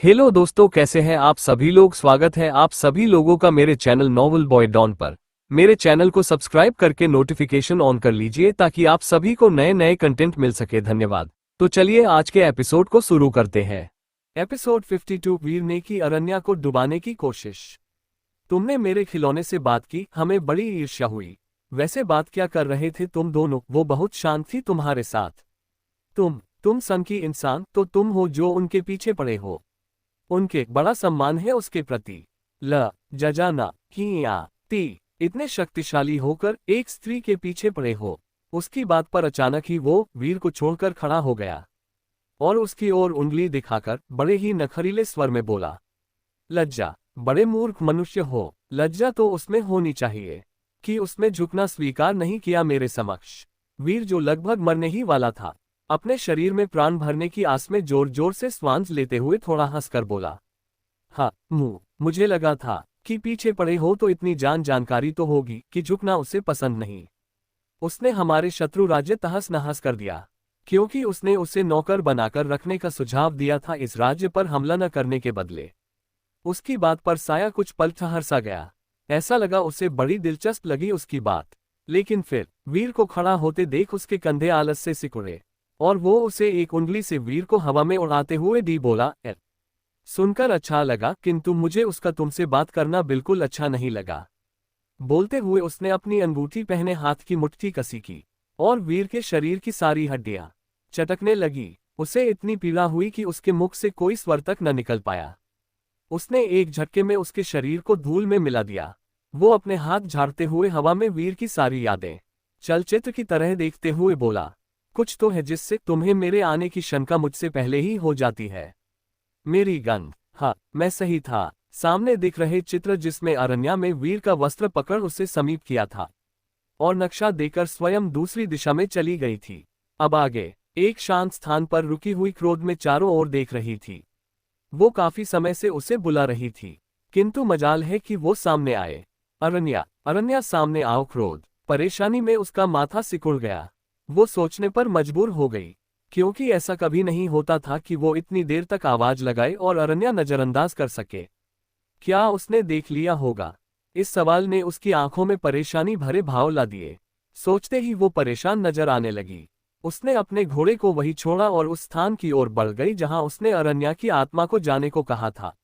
Hello दोस्तों, कैसे हैं आप सभी लोग। स्वागत है आप सभी लोगों का मेरे चैनल नॉवल बॉय डॉन पर। मेरे चैनल को सब्सक्राइब करके नोटिफिकेशन ऑन कर लीजिए ताकि आप सभी को नए नए कंटेंट मिल सके। धन्यवाद। तो चलिए आज के एपिसोड को शुरू करते हैं। एपिसोड 52। वीर ने की अरण्या को डुबाने की कोशिश। तुमने मेरे खिलौने से बात की, हमें बड़ी ईर्ष्या हुई। वैसे बात क्या कर रहे थे तुम दोनों? वो बहुत शांत थी तुम्हारे साथ। तुम सन की इंसान तो तुम हो जो उनके पीछे पड़े हो। उनके बड़ा सम्मान है उसके प्रति। जजाना किया ती इतने शक्तिशाली होकर एक स्त्री के पीछे पड़े हो। उसकी बात पर अचानक ही वो वीर को छोड़कर खड़ा हो गया और उसकी ओर उंगली दिखाकर बड़े ही नखरीले स्वर में बोला, लज्जा। बड़े मूर्ख मनुष्य हो। लज्जा तो उसमें होनी चाहिए कि उसमें झुकना स्वीकार नहीं किया मेरे समक्ष। वीर जो लगभग मरने ही वाला था, अपने शरीर में प्राण भरने की आस में जोर जोर से श्वास लेते हुए थोड़ा हंसकर बोला, हाँ मुझे लगा था कि पीछे पड़े हो तो इतनी जानकारी तो होगी कि झुकना उसे पसंद नहीं। उसने हमारे शत्रु राज्य तहस नहस कर दिया क्योंकि उसने उसे नौकर बनाकर रखने का सुझाव दिया था इस राज्य पर हमला न करने के बदले। उसकी बात पर साया कुछ पल ठहर सा गया। ऐसा लगा उसे बड़ी दिलचस्प लगी उसकी बात। लेकिन फिर वीर को खड़ा होते देख उसके कंधे आलस से सिकुड़े और वो उसे एक उंगली से वीर को हवा में उड़ाते हुए दी बोला, सुनकर अच्छा लगा किंतु मुझे उसका तुमसे बात करना बिल्कुल अच्छा नहीं लगा। बोलते हुए उसने अपनी अंगूठी पहने हाथ की मुट्ठी कसी की और वीर के शरीर की सारी हड्डियां चटकने लगी। उसे इतनी पीड़ा हुई कि उसके मुख से कोई स्वर तक न निकल पाया। उसने एक झटके में उसके शरीर को धूल में मिला दिया। वो अपने हाथ झाड़ते हुए हवा में वीर की सारी यादें चलचित्र की तरह देखते हुए बोला, कुछ तो है जिससे तुम्हें मेरे आने की शंका मुझसे पहले ही हो जाती है। मेरी गंध। हाँ, मैं सही था। सामने दिख रहे चित्र जिसमें अरण्या में वीर का वस्त्र पकड़ उसे समीप किया था और नक्शा देकर स्वयं दूसरी दिशा में चली गई थी। अब आगे एक शांत स्थान पर रुकी हुई क्रोध में चारों ओर देख रही थी। वो काफी समय से उसे बुला रही थी किंतु मजाल है कि वो सामने आए। अरण्या सामने आओ। क्रोध परेशानी में उसका माथा सिकुड़ गया। वो सोचने पर मजबूर हो गई क्योंकि ऐसा कभी नहीं होता था कि वो इतनी देर तक आवाज लगाए और अरण्या नजरअंदाज कर सके। क्या उसने देख लिया होगा? इस सवाल ने उसकी आंखों में परेशानी भरे भाव ला दिए। सोचते ही वो परेशान नजर आने लगी। उसने अपने घोड़े को वहीं छोड़ा और उस स्थान की ओर बढ़ गई जहां उसने अरण्या की आत्मा को जाने को कहा था।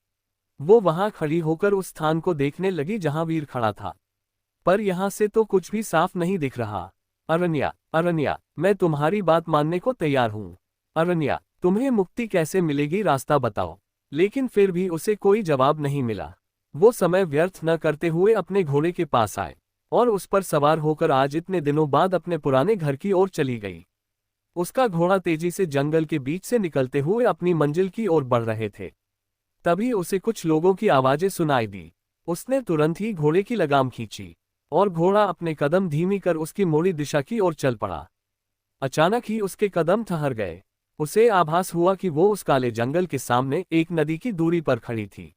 वो वहां खड़ी होकर उस स्थान को देखने लगी जहां वीर खड़ा था, पर यहां से तो कुछ भी साफ नहीं दिख रहा। अरण्या, मैं तुम्हारी बात मानने को तैयार हूं। अरण्या, तुम्हें मुक्ति कैसे मिलेगी, रास्ता बताओ। लेकिन फिर भी उसे कोई जवाब नहीं मिला। वो समय व्यर्थ न करते हुए अपने घोड़े के पास आए और उस पर सवार होकर आज इतने दिनों बाद अपने पुराने घर की ओर चली गई। उसका घोड़ा तेजी से जंगल के बीच से निकलते हुए अपनी मंजिल की ओर बढ़ रहे थे। तभी उसे कुछ लोगों की आवाजें सुनाई दी। उसने तुरंत ही घोड़े की लगाम खींची और घोड़ा अपने कदम धीमी कर उसकी मोड़ी दिशा की ओर चल पड़ा। अचानक ही उसके कदम ठहर गए। उसे आभास हुआ कि वो उस काले जंगल के सामने एक नदी की दूरी पर खड़ी थी।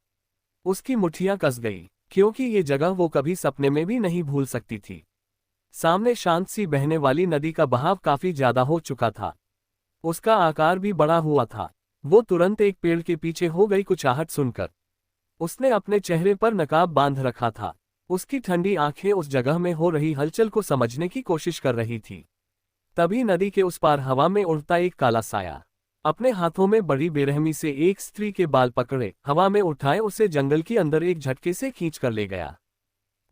उसकी मुट्ठियां कस गई क्योंकि ये जगह वो कभी सपने में भी नहीं भूल सकती थी। सामने शांत सी बहने वाली नदी का बहाव काफी ज्यादा हो चुका था। उसका आकार भी बड़ा हुआ था। वो तुरंत एक पेड़ के पीछे हो गई कुछ आहट सुनकर। उसने अपने चेहरे पर नकाब बांध रखा था। उसकी ठंडी आंखें उस जगह में हो रही हलचल को समझने की कोशिश कर रही थी। तभी नदी के उस पार हवा में उड़ता एक काला साया अपने हाथों में बड़ी बेरहमी से एक स्त्री के बाल पकड़े हवा में उठाए उसे जंगल के अंदर एक झटके से खींच कर ले गया।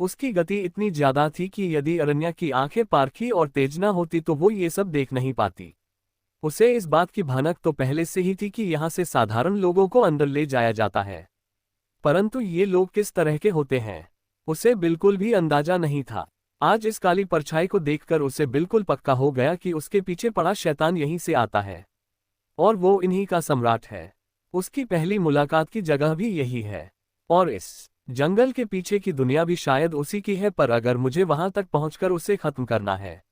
उसकी गति इतनी ज्यादा थी कि यदि अरण्या की आंखें पारखी और तेज न होती तो वो ये सब देख नहीं पाती। उसे इस बात की भनक तो पहले से ही थी कि यहाँ से साधारण लोगों को अंदर ले जाया जाता है, परंतु ये लोग किस तरह के होते हैं उसे बिल्कुल भी अंदाजा नहीं था। आज इस काली परछाई को देखकर उसे बिल्कुल पक्का हो गया कि उसके पीछे पड़ा शैतान यहीं से आता है और वो इन्हीं का सम्राट है। उसकी पहली मुलाकात की जगह भी यही है और इस जंगल के पीछे की दुनिया भी शायद उसी की है, पर अगर मुझे वहां तक पहुंचकर उसे खत्म करना है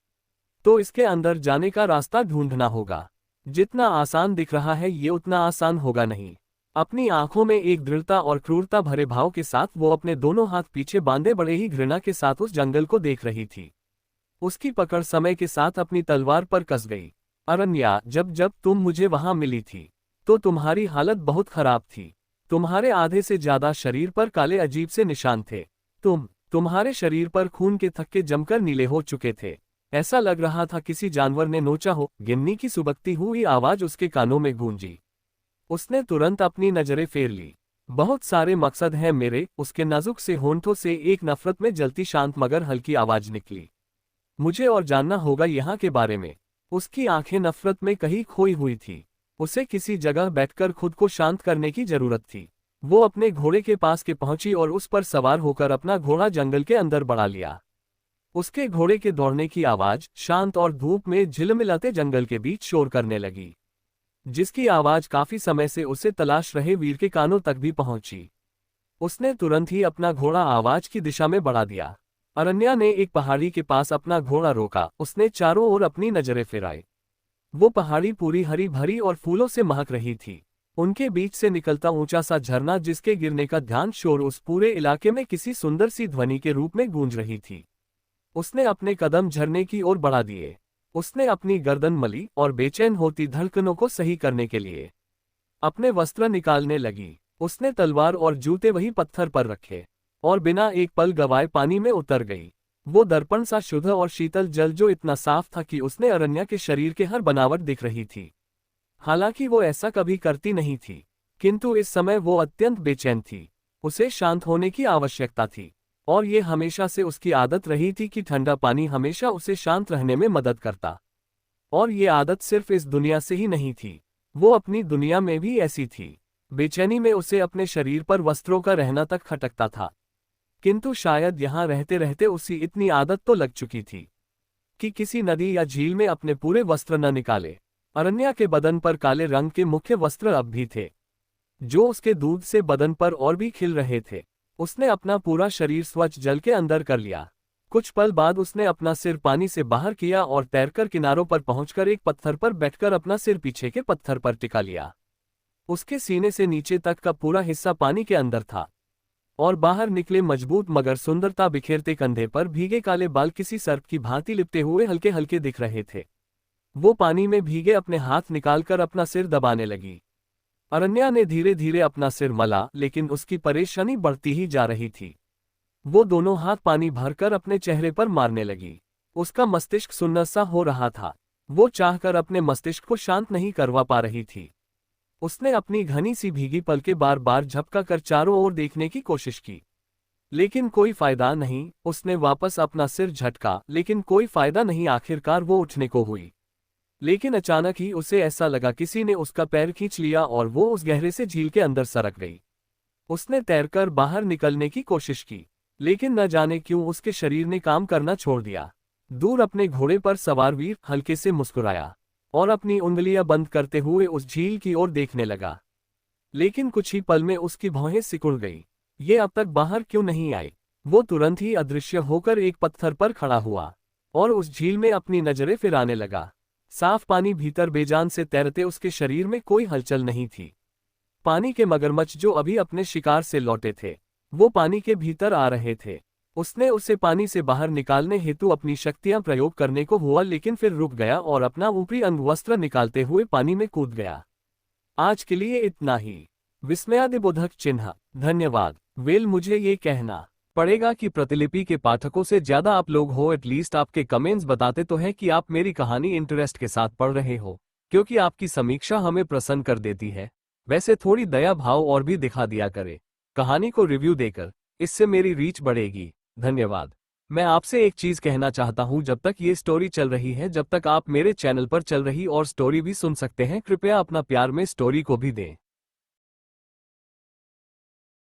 तो इसके अंदर जाने का रास्ता ढूंढना होगा। जितना आसान दिख रहा है ये उतना आसान होगा नहीं। अपनी आंखों में एक दृढ़ता और क्रूरता भरे भाव के साथ वो अपने दोनों हाथ पीछे बांधे बड़े ही घृणा के साथ उस जंगल को देख रही थी। उसकी पकड़ समय के साथ अपनी तलवार पर कस गई। अरण्या, जब जब तुम मुझे वहां मिली थी तो तुम्हारी हालत बहुत खराब थी। तुम्हारे आधे से ज्यादा शरीर पर काले अजीब से निशान थे। तुम्हारे शरीर पर खून के थक्के जमकर नीले हो चुके थे। ऐसा लग रहा था किसी जानवर ने नोचा हो। गिन्नी की सुबकती हुई आवाज उसके कानों में गूंजी। उसने तुरंत अपनी नजरें फेर ली। बहुत सारे मकसद हैं मेरे, उसके नाजुक से होंठों से एक नफरत में जलती शांत मगर हल्की आवाज निकली। मुझे और जानना होगा यहाँ के बारे में। उसकी आंखें नफरत में कहीं खोई हुई थी। उसे किसी जगह बैठकर खुद को शांत करने की जरूरत थी। वो अपने घोड़े के पास के पहुंची और उस पर सवार होकर अपना घोड़ा जंगल के अंदर बढ़ा लिया। उसके घोड़े के दौड़ने की आवाज शांत और धूप में झिलमिलाते जंगल के बीच शोर करने लगी, जिसकी आवाज काफी समय से उसे तलाश रहे वीर के कानों तक भी पहुंची। उसने तुरंत ही अपना घोड़ा आवाज की दिशा में बढ़ा दिया। अरण्या ने एक पहाड़ी के पास अपना घोड़ा रोका। उसने चारों ओर अपनी नजरें फिराई। वो पहाड़ी पूरी हरी भरी और फूलों से महक रही थी। उनके बीच से निकलता ऊंचा सा झरना जिसके गिरने का ध्यान शोर उस पूरे इलाके में किसी सुंदर सी ध्वनि के रूप में गूंज रही थी। उसने अपने कदम झरने की ओर बढ़ा दिए। उसने अपनी गर्दन मली और बेचैन होती धड़कनों को सही करने के लिए अपने वस्त्र निकालने लगी। उसने तलवार और जूते वही पत्थर पर रखे और बिना एक पल गवाए पानी में उतर गई। वो दर्पण सा शुद्ध और शीतल जल जो इतना साफ था कि उसने अरण्या के शरीर के हर बनावट दिख रही थी। हालांकि वो ऐसा कभी करती नहीं थी, किंतु इस समय वो अत्यंत बेचैन थी। उसे शांत होने की आवश्यकता थी और ये हमेशा से उसकी आदत रही थी कि ठंडा पानी हमेशा उसे शांत रहने में मदद करता। और ये आदत सिर्फ इस दुनिया से ही नहीं थी, वो अपनी दुनिया में भी ऐसी थी। बेचैनी में उसे अपने शरीर पर वस्त्रों का रहना तक खटकता था, किंतु शायद यहाँ रहते रहते उसी इतनी आदत तो लग चुकी थी कि किसी नदी या झील में अपने पूरे वस्त्र न निकाले। अरण्या के बदन पर काले रंग के मुख्य वस्त्र अब भी थे, जो उसके दूध से बदन पर और भी खिल रहे थे। उसने अपना पूरा शरीर स्वच्छ जल के अंदर कर लिया। कुछ पल बाद उसने अपना सिर पानी से बाहर किया और तैरकर किनारों पर पहुंचकर एक पत्थर पर बैठकर अपना सिर पीछे के पत्थर पर टिका लिया। उसके सीने से नीचे तक का पूरा हिस्सा पानी के अंदर था और बाहर निकले मजबूत मगर सुंदरता बिखेरते कंधे पर भीगे काले बाल किसी सर्प की भांति लिपटे हुए हल्के हल्के दिख रहे थे। वो पानी में भीगे अपने हाथ निकालकर अपना सिर दबाने लगी। अरण्या ने धीरे धीरे अपना सिर मला, लेकिन उसकी परेशानी बढ़ती ही जा रही थी। वो दोनों हाथ पानी भरकर अपने चेहरे पर मारने लगी। उसका मस्तिष्क सुन्न सा हो रहा था। वो चाहकर अपने मस्तिष्क को शांत नहीं करवा पा रही थी। उसने अपनी घनी सी भीगी पलकें बार बार झपका कर चारों ओर देखने की कोशिश की, लेकिन कोई फायदा नहीं। उसने वापस अपना सिर झटका, लेकिन कोई फायदा नहीं। आखिरकार वो उठने को हुई, लेकिन अचानक ही उसे ऐसा लगा किसी ने उसका पैर खींच लिया और वो उस गहरे से झील के अंदर सरक गई। उसने तैरकर बाहर निकलने की कोशिश की, लेकिन न जाने क्यों उसके शरीर ने काम करना छोड़ दिया। दूर अपने घोड़े पर सवार वीर हल्के से मुस्कुराया और अपनी उंगलियां बंद करते हुए उस झील की ओर देखने लगा, लेकिन कुछ ही पल में उसकी भौहें सिकुड़ गई। ये अब तक बाहर क्यों नहीं आई? वो तुरंत ही अदृश्य होकर एक पत्थर पर खड़ा हुआ और उस झील में अपनी नजरें फिराने लगा। साफ पानी भीतर बेजान से तैरते उसके शरीर में कोई हलचल नहीं थी। पानी के मगरमच्छ जो अभी अपने शिकार से लौटे थे, वो पानी के भीतर आ रहे थे। उसने उसे पानी से बाहर निकालने हेतु अपनी शक्तियां प्रयोग करने को हुआ, लेकिन फिर रुक गया और अपना ऊपरी अंग वस्त्र निकालते हुए पानी में कूद गया। आज के लिए इतना ही। विस्मयादिबोधक चिन्ह। धन्यवाद। वेल, मुझे ये कहना पड़ेगा कि प्रतिलिपि के पाठकों से ज्यादा आप लोग हो। एटलीस्ट आपके कमेंट्स बताते तो हैं कि आप मेरी कहानी इंटरेस्ट के साथ पढ़ रहे हो, क्योंकि आपकी समीक्षा हमें प्रसन्न कर देती है। वैसे थोड़ी दया भाव और भी दिखा दिया करे कहानी को रिव्यू देकर, इससे मेरी रीच बढ़ेगी। धन्यवाद। मैं आपसे एक चीज कहना चाहता हूं, जब तक ये स्टोरी चल रही है, जब तक आप मेरे चैनल पर चल रही और स्टोरी भी सुन सकते हैं, कृपया अपना प्यार में स्टोरी को भी दें।